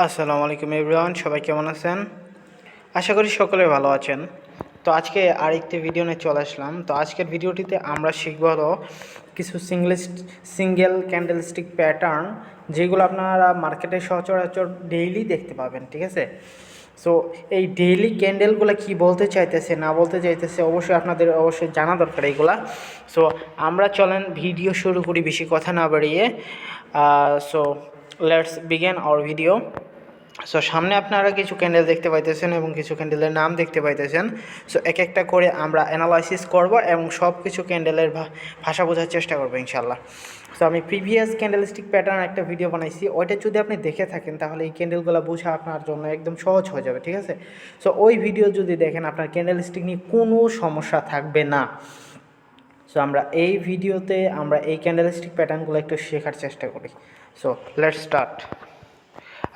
আসসালামু আলাইকুম এভরিওয়ান, সবাই কেমন আছেন? আশা করি সকলে ভালো আছেন। তো আজকে আরেকটি ভিডিও নিয়ে চলে আসলাম। তো আজকের ভিডিওটিতে আমরা শিখব হলো কিছু সিঙ্গেল ক্যান্ডেলস্টিক প্যাটার্ন, যেগুলো আপনারা মার্কেটে সচরাচর ডেইলি দেখতে পাবেন। ঠিক আছে? সো এই ডেইলি ক্যান্ডেলগুলো কি বলতে চাইতেছে না বলতে চাইতেছে অবশ্যই আপনাদের জানা দরকার এইগুলা। সো আমরা চলেন ভিডিও শুরু করি বেশি কথা না বাড়িয়ে। So let's begin hour video. So সামনে আপনারা কিছু ক্যান্ডেল দেখতে পাইতেছেন এবং কিছু ক্যান্ডেলের নাম দেখতে পাইতেছেন। সো এক একটা করে আমরা অ্যানালাইসিস করব এবং সব কিছু ক্যান্ডেলের ভাষা বোঝার চেষ্টা করবো ইনশাল্লাহ। সো আমি প্রিভিয়াস ক্যান্ডেলস্টিক প্যাটার্ন একটা ভিডিও বানাইছি, ওইটা যদি আপনি দেখে থাকেন তাহলে এই ক্যান্ডেলগুলো বোঝা আপনার জন্য একদম সহজ হয়ে যাবে। ঠিক আছে? সো ওই ভিডিও যদি দেখেন আপনার ক্যান্ডেলস্টিক নিয়ে কোনো সমস্যা থাকবে না। সো আমরা এই ভিডিওতে আমরা এই ক্যান্ডেলস্টিক প্যাটার্নগুলো একটু শেখার চেষ্টা করি। So let's start.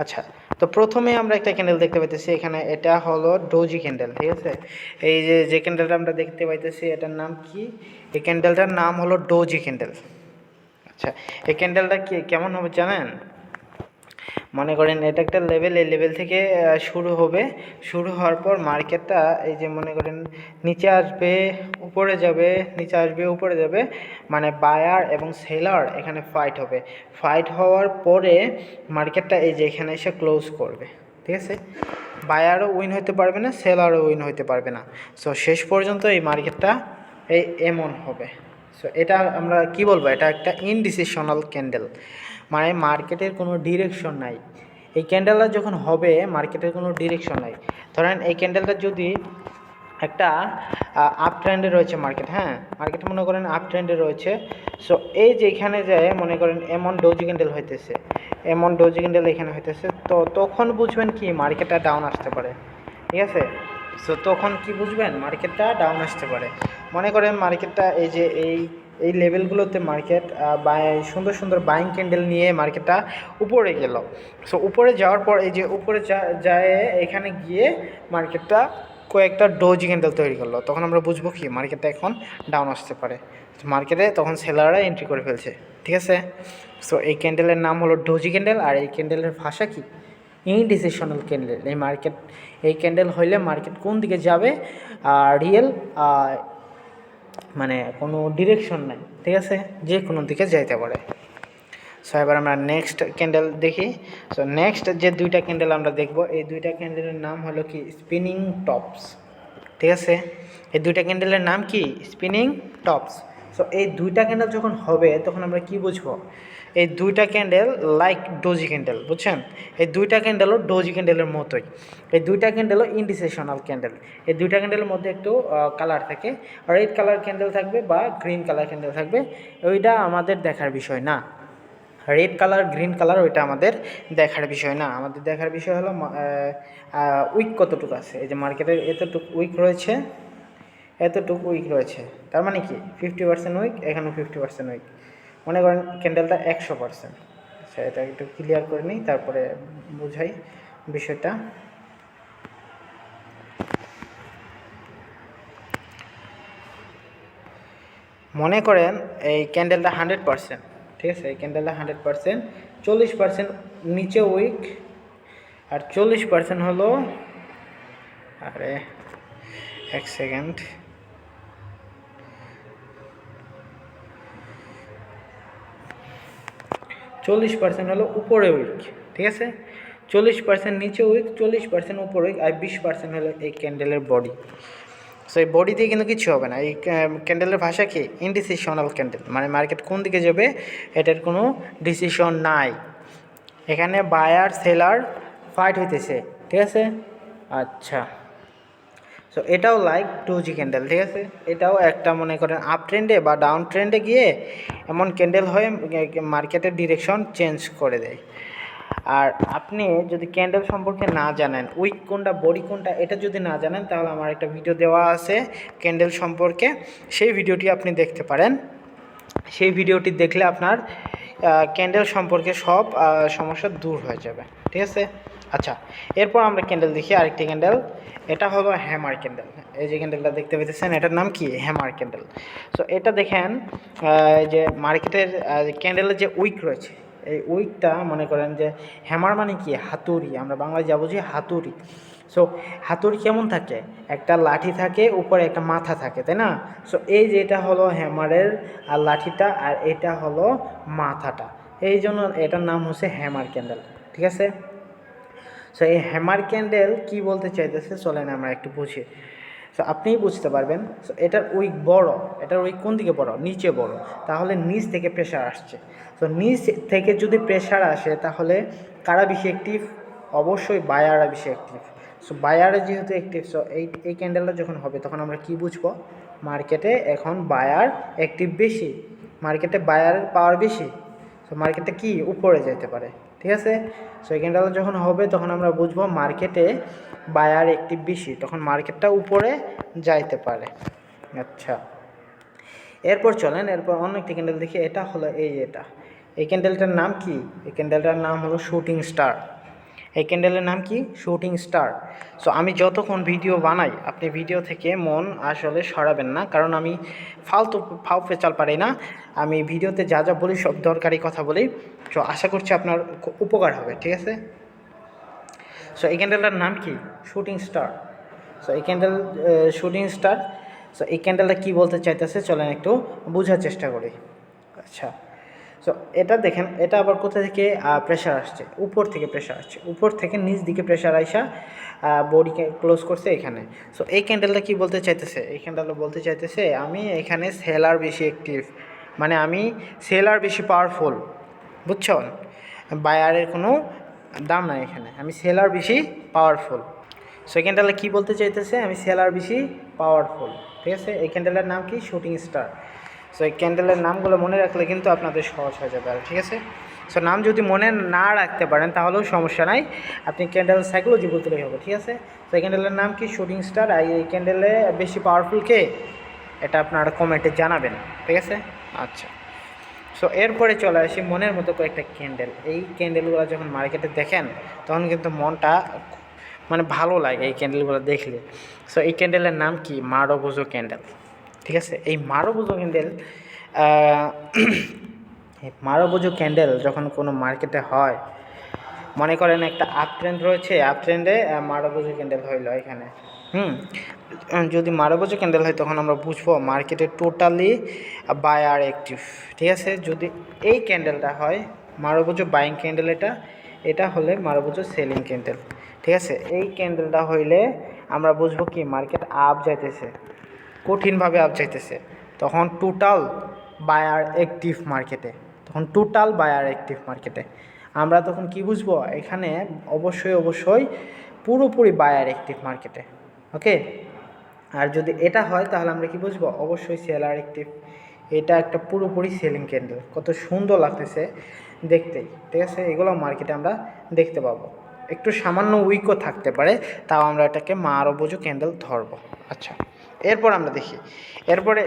আচ্ছা, তো প্রথমে আমরা একটা ক্যান্ডেল দেখতে পাইতেছি এখানে, এটা হলো ডোজি ক্যান্ডেল। ঠিক আছে? এই যে ক্যান্ডেলটা আমরা দেখতে পাইতেছি এটার নাম কি? এই ক্যান্ডেলটার নাম হলো ডোজি ক্যান্ডেল। আচ্ছা, এই ক্যান্ডেলটা কেমন হবে জানেন? মনে করেন এটা একটা লেভেল, এই লেভেল থেকে শুরু হবে। শুরু হওয়ার পর মার্কেটটা এই যে মনে করেন নিচে আসবে, উপরে যাবে, নিচে আসবে, উপরে যাবে, মানে বায়ার এবং সেলার এখানে ফাইট হবে। ফাইট হওয়ার পরে মার্কেটটা এই যে এখানে এসে ক্লোজ করবে। ঠিক আছে? বায়ারও উইন হতে পারবে না, সেলারও উইন হতে পারবে না। সো শেষ পর্যন্ত এই মার্কেটটা এমন হবে। সো এটা আমরা কি বলবো, এটা একটা ইনডিসিশনাল ক্যান্ডেল, মানে মার্কেটের কোনো ডিরেকশন নাই। এই ক্যান্ডেলটা যখন হবে মার্কেটের কোনো ডিরেকশন নাই। ধরেন এই ক্যান্ডেলটা যদি একটা আপ ট্রেন্ডে রয়েছে মার্কেট, হ্যাঁ মার্কেট মনে করেন আপ ট্রেন্ডে রয়েছে। সো এই যে এখানে যায় মনে করেন এমন ডোজি ক্যান্ডেল হইতেছে, এমন ডোজি ক্যান্ডেল এখানে হইতেছে, তো তখন বুঝবেন কি মার্কেটটা ডাউন আসতে পারে। ঠিক আছে? সো তখন কি বুঝবেন মার্কেটটা ডাউন আসতে পারে। মনে করেন মার্কেটটা এই যে এই লেভেলগুলোতে মার্কেট সুন্দর সুন্দর বাইং ক্যান্ডেল নিয়ে মার্কেটটা উপরে গেল। সো উপরে যাওয়ার পর এই যে উপরে যায় এখানে গিয়ে মার্কেটটা কয়েকটা ডোজি ক্যান্ডেল তৈরি করলো, তখন আমরা বুঝবো কি মার্কেটটা এখন ডাউন আসতে পারে। মার্কেটে তখন সেলাররা এন্ট্রি করে ফেলছে। ঠিক আছে? সো এই ক্যান্ডেলের নাম হলো ডোজি ক্যান্ডেল, আর এই ক্যান্ডেলের ভাষা কি? ইনডিসিশনাল ক্যান্ডেল। এই ক্যান্ডেল হইলে মার্কেট কোন দিকে যাবে রিয়েল মানে কোনো ডিরেকশন নাই। ঠিক আছে? যে কোনো দিকে যাইতে পারে। সো এবার আমরা নেক্সট ক্যান্ডেল দেখি। সো নেক্সট যে দুইটা ক্যান্ডেল আমরা দেখব, এই দুইটা ক্যান্ডেলের নাম হলো কি? Spinning tops. ঠিক আছে? এই দুইটা ক্যান্ডেলের নাম কি? Spinning tops. সো এই দুইটা ক্যান্ডেল যখন হবে তখন আমরা কি বুঝবো? এই দুইটা ক্যান্ডেল লাইক ডোজি ক্যান্ডেল, বুঝছেন? এই দুইটা ক্যান্ডেলও ডোজি ক্যান্ডেলের মতোই। এই দুইটা ক্যান্ডেলও ইনডিসিশনাল ক্যান্ডেল। এই দুইটা ক্যান্ডেলের মধ্যে একটু কালার থাকে, রেড কালার ক্যান্ডেল থাকবে বা গ্রিন কালার ক্যান্ডেল থাকবে। ওইটা আমাদের দেখার বিষয় না। রেড কালার, গ্রিন কালার, ওইটা আমাদের দেখার বিষয় না। আমাদের দেখার বিষয় হলো উইক কতটুকু আছে। এই যে মার্কেটের এতটুকু উইক রয়েছে, এতটুকু উইক রয়েছে, তার মানে কি 50% উইক, এখানেও 50% উইক। মনে করেন ক্যান্ডেলটা 100%। আচ্ছা, এটা একটু ক্লিয়ার করে নিই তারপরে বুঝাই বিষয়টা। মনে করেন এই ক্যান্ডেলটা 100%। ঠিক আছে? এই ক্যান্ডেলটা 100%, 40% নিচে উইক আর 40% হলো, আরে এক সেকেন্ড, 40% হলো উপরে উইক। ঠিক আছে? 40% নিচে উইক, 40% উপরে উইক, আর 20% হলো এই ক্যান্ডেলের বডি। সো এই বডি দিয়ে কিন্তু কিছু হবে না। এই ক্যান্ডেলের ভাষা কি? ইনডিসিশনাল ক্যান্ডেল, মানে মার্কেট কোন দিকে যাবে এটার কোনো ডিসিশন নাই। এখানে বায়ার সেলার ফাইট হইতেছে। ঠিক আছে? আচ্ছা, সো এটাও লাইক ডোজি ক্যান্ডেল। ঠিক আছে? এটাও একটা মনে করেন আপ ট্রেন্ডে বা ডাউন ট্রেন্ডে গিয়ে এমন ক্যান্ডেল হয়ে মার্কেটের ডিরেকশন চেঞ্জ করে দেয়। আর আপনি যদি ক্যান্ডেল সম্পর্কে না জানেন, উইক কোনটা বডি কোনটা এটা যদি না জানেন, তাহলে আমার একটা ভিডিও দেওয়া আছে ক্যান্ডেল সম্পর্কে, সেই ভিডিওটি আপনি দেখতে পারেন। সেই ভিডিওটি দেখলে আপনার ক্যান্ডেল সম্পর্কে সব সমস্যা দূর হয়ে যাবে। ঠিক আছে? আচ্ছা, এরপর আমরা ক্যান্ডেল দেখি আরেকটি ক্যান্ডেল। এটা হলো হ্যামার ক্যান্ডেল। এই যে ক্যান্ডেলটা দেখতে পেতেছেন এটার নাম কি? Hammer candle. সো এটা দেখেন যে মার্কেটের ক্যান্ডেলের যে উইক রয়েছে, এই উইকটা মনে করেন যে হ্যামার মানে কি হাতুড়ি, আমরা বাংলায় যা বুঝি হাতুড়ি। সো হাতুড়ি কেমন থাকে, একটা লাঠি থাকে উপরে একটা মাথা থাকে, তাই না? সো এই যে এটা হলো হ্যামারের আর লাঠিটা, আর এটা হলো মাথাটা, এই জন্য এটার নাম হচ্ছে হ্যামার ক্যান্ডেল। ঠিক আছে? সো এই হ্যামার ক্যান্ডেল কী বলতে চাইতেছে চলেন আমরা একটু বুঝি। সো আপনিই বুঝতে পারবেন। সো এটার উইক বড়, এটার উইক কোন দিকে বড়, নিচে বড়, তাহলে নিচ থেকে প্রেশার আসছে। সো নিচ থেকে যদি প্রেশার আসে তাহলে কারা বেশি অ্যাক্টিভ? অবশ্যই বায়াররা বেশি অ্যাক্টিভ। সো বায়ারে যেহেতু অ্যাক্টিভ, সো এই ক্যান্ডেলটা যখন হবে তখন আমরা কি বুঝবো, মার্কেটে এখন বায়ার অ্যাক্টিভ বেশি, মার্কেটে বায়ারের পাওয়ার বেশি। সো মার্কেটে কি উপরে যেতে পারে। ঠিক আছে? সো এই ক্যান্ডেল যখন হবে তখন আমরা বুঝবো মার্কেটে বায়ার অ্যাক্টিভ বেশি, তখন মার্কেটটা উপরে যাইতে পারে। আচ্ছা, এরপর চলেন এরপর অন্য একটি ক্যান্ডেল দেখি। এটা হলো এটা, এই ক্যান্ডেলটার নাম কি? এই ক্যান্ডেলটার নাম হলো শুটিং স্টার। এই ক্যান্ডেলের নাম কি? Shooting star. সো আমি যতক্ষণ ভিডিও বানাই আপনি ভিডিও থেকে মন আসলে সরাবেন না, কারণ আমি ফাউ পেঁচাল পারি না। আমি ভিডিওতে যা যা বলি সব দরকারি কথা বলি। সো আশা করছি আপনার উপকার হবে। ঠিক আছে? সো এই ক্যান্ডেলটার নাম কি? Shooting star. সো এই ক্যান্ডেল শুটিং স্টার। সো এই ক্যান্ডেলটা কী বলতে চাইতেছে চলেন একটু বোঝার চেষ্টা করি। আচ্ছা, সো এটা দেখেন, এটা আবার কোথা থেকে প্রেশার আসছে? উপর থেকে প্রেশার আসছে, উপর থেকে নিচ দিকে প্রেশার আইসা বডিকে ক্লোজ করছে এখানে। সো এই ক্যান্ডেলটা কী বলতে চাইতেছে? এই ক্যান্ডেলটা বলতে চাইতেছে আমি এখানে সেলার বেশি অ্যাক্টিভ, মানে আমি সেলার বেশি পাওয়ারফুল। বুঝছেন? বায়ারের কোনো দাম নাই এখানে, আমি সেলার বেশি পাওয়ারফুল। সো এই ক্যান্ডেলটা কী বলতে চাইতেছে? আমি সেলার বেশি পাওয়ারফুল। ঠিক আছে? এই ক্যান্ডেলের নাম কি? Shooting star. সো এই ক্যান্ডেলের নামগুলো মনে রাখলে কিন্তু আপনাদের সহজ হয়ে যাবে। আর ঠিক আছে? সো নাম যদি মনে না রাখতে পারেন তাহলেও সমস্যা নাই, আপনি ক্যান্ডেল সাইকোলজি বলতেই হবে। ঠিক আছে? তো এই ক্যান্ডেলের নাম কি? Shooting star. আর এই ক্যান্ডেলে বেশি পাওয়ারফুল কে, এটা আপনারা কমেন্টে জানাবেন। ঠিক আছে? আচ্ছা, সো এরপরে চলে আসি মনের মতো কয়েকটা ক্যান্ডেল। এই ক্যান্ডেলগুলো যখন মার্কেটে দেখেন তখন কিন্তু মনটা মানে ভালো লাগে এই ক্যান্ডেলগুলো দেখলে। সো এই ক্যান্ডেলের নাম কি? মারোবোজো ক্যান্ডেল। ঠিক আছে? এই মারোবোজো ক্যান্ডেল, এই মারোবোজো ক্যান্ডেল যখন কোনো মার্কেটে হয়, মনে করেন একটা আপ ট্রেন্ড রয়েছে, আপ ট্রেন্ডে মারোবোজো ক্যান্ডেল হইলো এখানে। যদি মারোবোজো ক্যান্ডেল হয় তখন আমরা বুঝবো মার্কেটে টোটালি বায়ার অ্যাক্টিভ। ঠিক আছে? যদি এই ক্যান্ডেলটা হয় মারোবোজো বাইং ক্যান্ডেল, এটা হলে মারোবোজো সেলিং ক্যান্ডেল। ঠিক আছে? এই ক্যান্ডেলটা হইলে আমরা বুঝবো কি মার্কেট আপ যাইতেছে, কঠিনভাবে আপ যাইতেছে, তখন টোটাল বায়ার অ্যাক্টিভ মার্কেটে, তখন টোটাল বায়ার অ্যাক্টিভ মার্কেটে আমরা তখন কি বুঝবো? এখানে অবশ্যই পুরোপুরি বায়ার অ্যাক্টিভ মার্কেটে। ওকে? আর যদি এটা হয় তাহলে আমরা কি বুঝবো? অবশ্যই সেলার অ্যাক্টিভ। এটা একটা পুরোপুরি সেলিং ক্যান্ডেল, কত সুন্দর লাগতেছে দেখতেই। ঠিক আছে? এগুলো মার্কেটে আমরা দেখতে পাবো। একটু সামান্য উইকও থাকতে পারে, তাও আমরা এটাকে মারোবোজো ক্যান্ডেল ধরবো। আচ্ছা, এরপর আমরা দেখি, এরপরে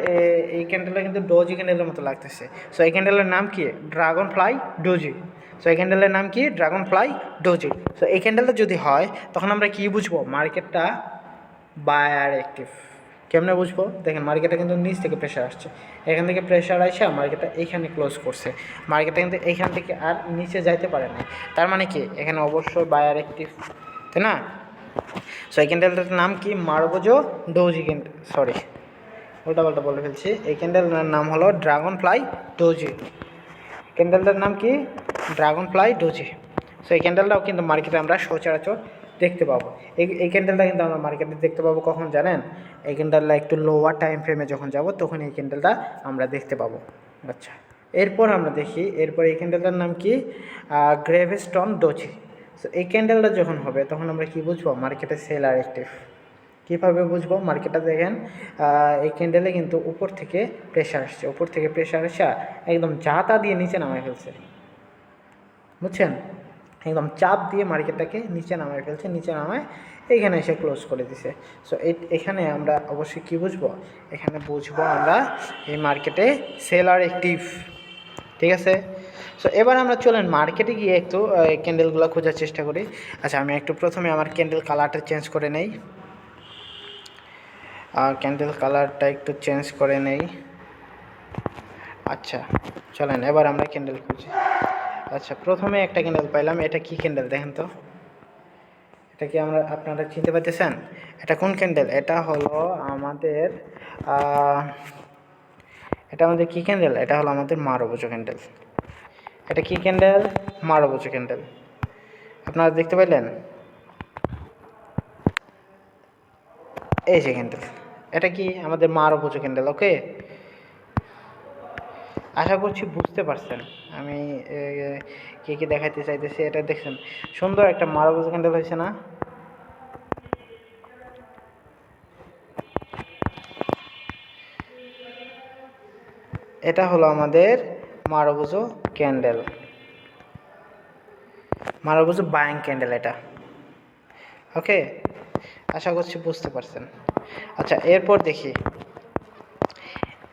এই ক্যান্ডেলটা কিন্তু ডোজি ক্যান্ডেলের মতো লাগতেছে। সো এই ক্যান্ডেলের নাম কি? Dragon fly doji. সো এই ক্যান্ডেলের নাম কি? Dragon fly doji. সো এই ক্যান্ডেলটা যদি হয় তখন আমরা কি বুঝবো? মার্কেটটা বায়ার অ্যাক্টিভ। কেমনে বুঝবো? দেখেন মার্কেটে কিন্তু নিচ থেকে প্রেশার আসছে, এখান থেকে প্রেশার আসে মার্কেটটা এইখানে ক্লোজ করছে, মার্কেটটা কিন্তু এইখান থেকে আর নিচে যাইতে পারে না। তার মানে কি? এখানে অবশ্যই বায়ার অ্যাক্টিভ, তাই না? সো এই ক্যান্ডেলটার নাম কি? মারোবোজো ডোজি ক্যান্ডেল, সরি উল্টাপাল্টা বলে ফেলছি। এই ক্যান্ডেলটার নাম হলো ড্রাগন ফ্লাই ডোজি। ক্যান্ডেলটার নাম কি? Dragon fly doji. সো এই ক্যান্ডেলটাও কিন্তু মার্কেটে আমরা সচরাচর দেখতে পাবো। এই ক্যান্ডেলটা কিন্তু আমরা মার্কেটে দেখতে পাবো কখন জানেন? এই ক্যান্ডেলটা একটু লোয়ার টাইম ফ্রেমে যখন যাব তখন এই ক্যান্ডেলটা আমরা দেখতে পাবো। আচ্ছা, এরপর আমরা দেখি, এরপর এই ক্যান্ডেলটার নাম কি? গ্রেভস্টোন ডোজি। সো এই ক্যান্ডেলটা যখন হবে তখন আমরা কি বুঝবো? মার্কেটে সেলার অ্যাক্টিভ। কীভাবে বুঝবো? মার্কেটটা দেখেন, এই ক্যান্ডেলে কিন্তু উপর থেকে প্রেশার আসছে, উপর থেকে প্রেশার আসা একদম জাতা দিয়ে নিচে নামায় ফেলছে। বুঝছেন? একদম চাপ দিয়ে মার্কেটটাকে নিচে নামায় ফেলছে, নিচে নামায় এইখানে এসে ক্লোজ করে দিছে। সো এখানে আমরা অবশ্যই কী বুঝবো? এখানে বুঝবো আমরা এই মার্কেটে সেলার অ্যাক্টিভ। ঠিক আছে? সো এবার আমরা চলেন মার্কেটে গিয়ে একটু ক্যান্ডেলগুলো খোঁজার চেষ্টা করি। আচ্ছা, আমি একটু প্রথমে আমার ক্যান্ডেল কালারটা চেঞ্জ করে নেই, ক্যান্ডেল কালারটা একটু চেঞ্জ করে নেই। আচ্ছা, চলেন এবার আমরা ক্যান্ডেল খুঁজি। আচ্ছা, প্রথমে একটা ক্যান্ডেল পাইলাম। এটা কি ক্যান্ডেল দেখেন তো? এটা কি আপনারা চিনতে পারতেছেন? এটা কোন ক্যান্ডেল? এটা হলো আমাদের এটা আমাদের কি ক্যান্ডেল? এটা হলো আমাদের মারবুজো ক্যান্ডেল। এটা কি ক্যান্ডেল? মারবুজো ক্যান্ডেল। আপনারা দেখতে পাইলেন? এই যে ক্যান্ডেল, এটা কি আমাদের মারবুজো ক্যান্ডেল। ওকে, আশা করছি বুঝতে পারছেন আমি কি কি দেখাইতে চাইতেছি। এটা দেখছেন, সুন্দর একটা মারবুজো ক্যান্ডেল হয়েছে না? এটা হলো আমাদের মারবুজো ক্যান্ডেল, মারবুজো বাইং ক্যান্ডেল এটা। ওকে, আশা করছি বুঝতে পারছেন। আচ্ছা, এরপর দেখি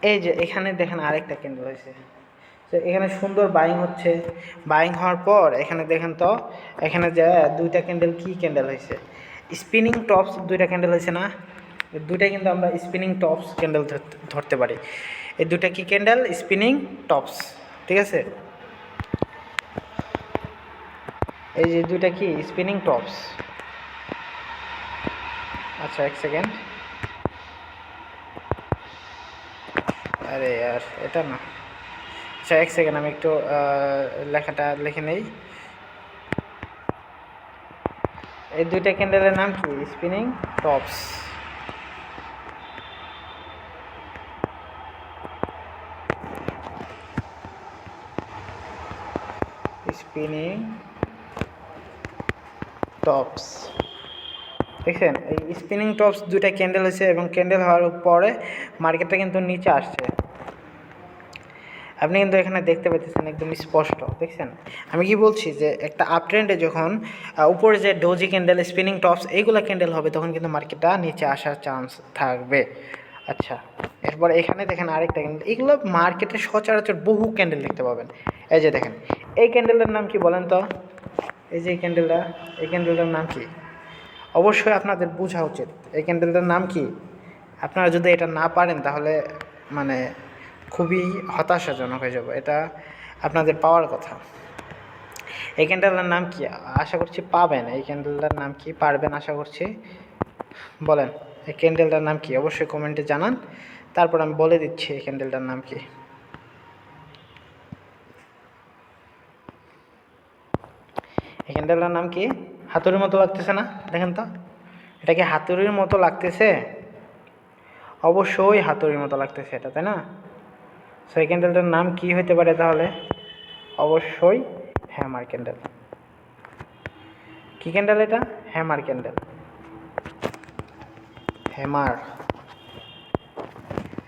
এই যে এখানে দেখেন আরেকটা ক্যান্ডেল হয়েছে। তো এখানে সুন্দর বাইং হচ্ছে। বাইং হওয়ার পর এখানে দেখেন তো, এখানে যে দুইটা ক্যান্ডেল, কি ক্যান্ডেল হয়েছে? স্পিনিং টপস দুইটা ক্যান্ডেল হয়েছে না? দুইটাই কিন্তু আমরা স্পিনিং টপস ক্যান্ডেল ধরতে পারি। এই দুইটা কি ক্যান্ডেল? Spinning tops. ঠিক আছে, এই যে দুইটা কি স্পিনিং টপস। আচ্ছা, এক সেকেন্ড। আরে यार, এটা না। আচ্ছা, এক সেকেন্ড, আমি একটু লেখাটা লিখে নেই। এই দুইটা ক্যান্ডেলের নাম কি? Spinning tops. স্পিনিং টপস, দেখছেন? এই স্পিনিং টপস দুইটা ক্যান্ডেল হয়েছে, এবং ক্যান্ডেল হওয়ার পরে মার্কেটটা কিন্তু নিচে আসছে। আপনি কিন্তু এখানে দেখতে পাচ্ছেন একদম স্পষ্ট, দেখছেন? আমি কি বলছি যে একটা আপ ট্রেন্ডে যখন উপরে যে ডোজি ক্যান্ডেল, স্পিনিং টপস এইগুলো ক্যান্ডেল হবে, তখন কিন্তু মার্কেটটা নিচে আসার চান্স থাকবে। আচ্ছা, এরপর এখানে দেখেন আরেকটা ক্যান্ডেল। এগুলো মার্কেটে সচরাচর বহু ক্যান্ডেল দেখতে পাবেন। এই যে দেখেন, এই ক্যান্ডেলটার নাম কি বলেন তো? এই যে এই ক্যান্ডেলটা, এই ক্যান্ডেলটার নাম কি? অবশ্যই আপনাদের বোঝা উচিত এই ক্যান্ডেলটার নাম কি। আপনারা যদি এটা না পারেন তাহলে মানে খুবই হতাশাজনক হয়ে যাব। এটা আপনাদের পাওয়ার কথা। এই ক্যান্ডেলটার নাম কি? আশা করছি পাবেন। এই ক্যান্ডেলটার নাম কি? পারবেন আশা করছি। বলেন, এই ক্যান্ডেলটার নাম কি? অবশ্যই কমেন্টে জানান, তারপর আমি বলে দিচ্ছি এই ক্যান্ডেলটার নাম কি। এই ক্যান্ডেলটার নাম কি? হাতুড়ির মতো লাগতেছে না? দেখেন তো, এটা কি হাতুড়ির মতো লাগতেছে? অবশ্যই হাতুড়ির মতো লাগতেছে এটা, তাই না? সো এই ক্যান্ডেলটার নাম কি হতে পারে তাহলে? অবশ্যই হ্যামার ক্যান্ডেল। কি ক্যান্ডেল এটা? Hammer candle. হ্যামার,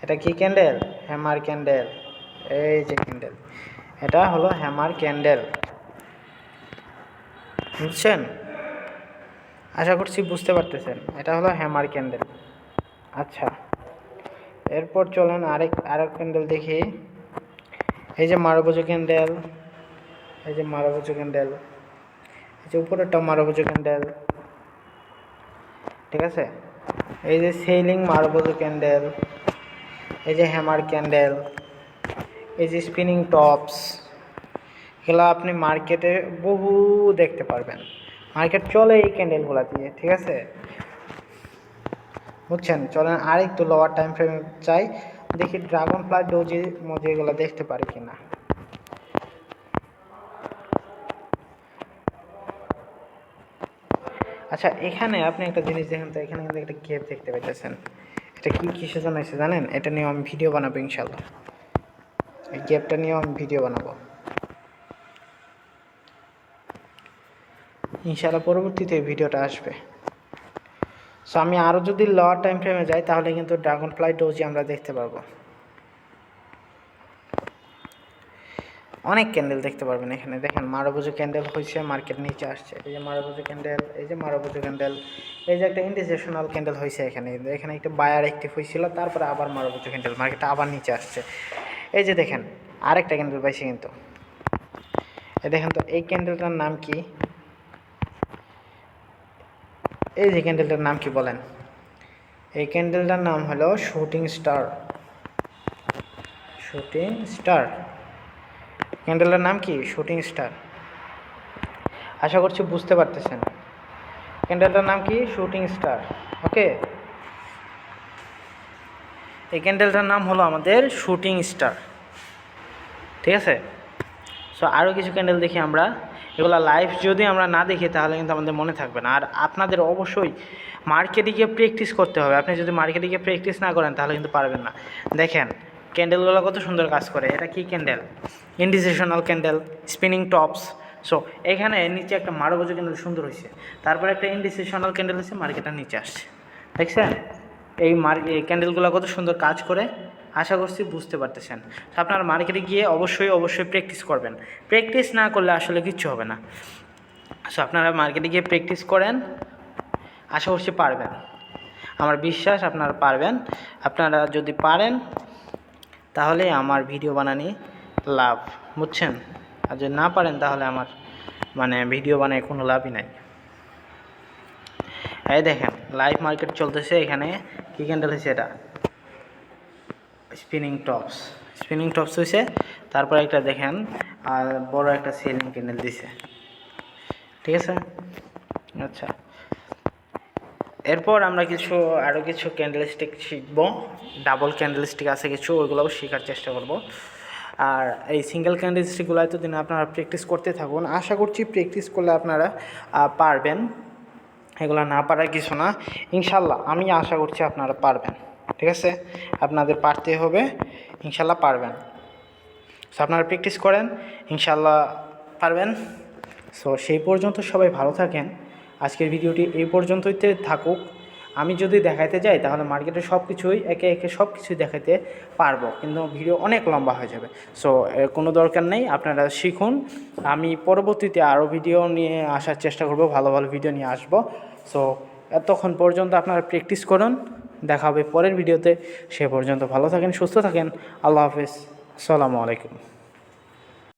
এটা কি ক্যান্ডেল? Hammer candle. এই যে ক্যান্ডেল, এটা হলো হ্যামার ক্যান্ডেল। বুঝছেন? আশা করছি বুঝতে পারতেছেন। এটা হলো হ্যামার ক্যান্ডেল। আচ্ছা, এরপর চলেন আরেক ক্যান্ডেল দেখি। এই যে মারবুজো ক্যান্ডেল, এই যে মারবুজো ক্যান্ডেল, এই যে উপরেরটা মারবুজো ক্যান্ডেল। ঠিক আছে, এই যে সেলিং মারবুজো ক্যান্ডেল, এই যে হ্যামার ক্যান্ডেল, এই যে স্পিনিং টপস। এগুলো আপনি মার্কেটে বহু দেখতে পারবেন। মার্কেট চলে এই ক্যান্ডেলগুলো দিয়ে। ঠিক আছে, বুঝছেন? চলেন আর একটু লোয়ার টাইম ফ্রেমে চাই, দেখি ড্রাগন ফ্লাই, ডোজি, মজি এগুলো দেখতে পারি কিনা। আচ্ছা, এখানে আপনি একটা জিনিস দেখেন তো, এখানে কিন্তু একটা গ্যাপ দেখতে পাইতেছেন। এটা কি কিসের জন্য এসে জানেন? এটা নিয়েও আমি ভিডিও বানাবো ইনশাল্লাহ। এই গ্যাপটা নিয়েও আমি ভিডিও বানাবো ইনশাল্লাহ, পরবর্তীতে এই ভিডিওটা আসবে। সো আমি আরও যদি লোয়ার টাইম ফ্রেমে যাই, তাহলে কিন্তু ড্রাগন ফ্লাই, ডোজি আমরা দেখতে পারবো। অনেক ক্যান্ডেল দেখতে পারবেন এখানে। দেখেন, মারবুজো ক্যান্ডেল হয়েছে, মার্কেট নিচে আসছে। এই যে মারবুজো ক্যান্ডেল, এই যে মারবুজো ক্যান্ডেল, এই যে একটা ইন্ডিসেশনাল ক্যান্ডেল হয়েছে এখানে। কিন্তু এখানে একটা বায়ার অ্যাক্টিভ হয়েছিল, তারপরে আবার মারবুজো ক্যান্ডেল, মার্কেটটা আবার নিচে আসছে। এই যে দেখেন, আরেকটা ক্যান্ডেল পাইছে কিন্তু। এই দেখেন তো, এই ক্যান্ডেলটার নাম কি? এই যে ক্যান্ডেলটার নাম কি বলেন? এই ক্যান্ডেলটার নাম হলো শুটিং স্টার। শুটিং স্টার ক্যান্ডেলের নাম কি? Shooting star. আশা করছি বুঝতে পারতেছেন। ক্যান্ডেলটার নাম কি? Shooting star. ওকে, এই ক্যান্ডেলটার নাম হলো আমাদের শুটিং স্টার। ঠিক আছে। সো আরও কিছু ক্যান্ডেল দেখি আমরা। এগুলো লাইভ যদি আমরা না দেখি তাহলে কিন্তু আমাদের মনে থাকবে না। আর আপনাদের অবশ্যই মার্কেটে গিয়ে প্র্যাকটিস করতে হবে। আপনি যদি মার্কেটে গিয়ে প্র্যাকটিস না করেন তাহলে কিন্তু পারবেন না। দেখেন ক্যান্ডেলগুলো কত সুন্দর কাজ করে। এটা কি candle? Indecisional candle, spinning tops. So এখানে নিচে একটা মারগজ ক্যান্ডেল সুন্দর হয়েছে, তারপরে একটা ইন্ডিসেশনাল ক্যান্ডেল হচ্ছে, মার্কেটের নিচে আসছে। দেখছেন এই ক্যান্ডেলগুলো কত সুন্দর কাজ করে। আশা করছি বুঝতে পারতেছেন। আপনার মার্কেটে গিয়ে অবশ্যই প্র্যাকটিস করবেন। প্র্যাকটিস না করলে আসলে কিচ্ছু হবে না। সো আপনারা মার্কেটে গিয়ে প্র্যাকটিস করেন, আশা করছি পারবেন। আমার বিশ্বাস আপনারা পারবেন। আপনারা যদি পারেন তাহলে আমার ভিডিও বানানি লাভ, বুঝছেন? আর যদি না পারেন তাহলে আমার ভিডিও বানায় কোনো লাভই নাই। এই দেখেন লাইভ মার্কেট চলতেছে। এখানে কি ক্যান্ডেল হয়েছে? এটা স্পিনিং টপস হয়েছে। তারপর একটা দেখেন আর বড় একটা সেলিং ক্যান্ডেল দিছে। ঠিক আছে। আচ্ছা, এরপর আমরা আরও কিছু ক্যান্ডেলস্টিক শিখব। ডাবল ক্যান্ডেলস্টিক আছে কিছু, ওইগুলোও শেখার চেষ্টা করব। আর এই সিঙ্গেল ক্যান্ডেলস্টিকগুলো এতদিন আপনারা প্র্যাকটিস করতে থাকুন। আশা করছি প্র্যাকটিস করলে আপনারা পারবেন। এগুলো না পারার কিছু না, ইনশাল্লাহ আমি আশা করছি আপনারা পারবেন। ঠিক আছে, আপনাদের পারতে হবে, ইনশাল্লাহ পারবেন। সো আপনারা প্র্যাকটিস করেন, ইনশাল্লাহ পারবেন। সো সেই পর্যন্ত সবাই ভালো থাকেন। আজকের ভিডিওটি এই পর্যন্তই থাকুক। আমি যদি দেখাইতে যাই তাহলে মার্কেটে সব কিছুই একে একে সব কিছুই দেখাইতে পারবো, কিন্তু ভিডিও অনেক লম্বা হয়ে যাবে। সো কোনো দরকার নেই, আপনারা শিখুন। আমি পরবর্তীতে আরও ভিডিও নিয়ে আসার চেষ্টা করব, ভালো ভালো ভিডিও নিয়ে আসব। সো এতক্ষণ পর্যন্ত আপনারা প্র্যাকটিস করুন। দেখা হবে পরের ভিডিওতে। সে পর্যন্ত ভালো থাকেন, সুস্থ থাকেন। আল্লাহ হাফেজ, আসসালামু আলাইকুম।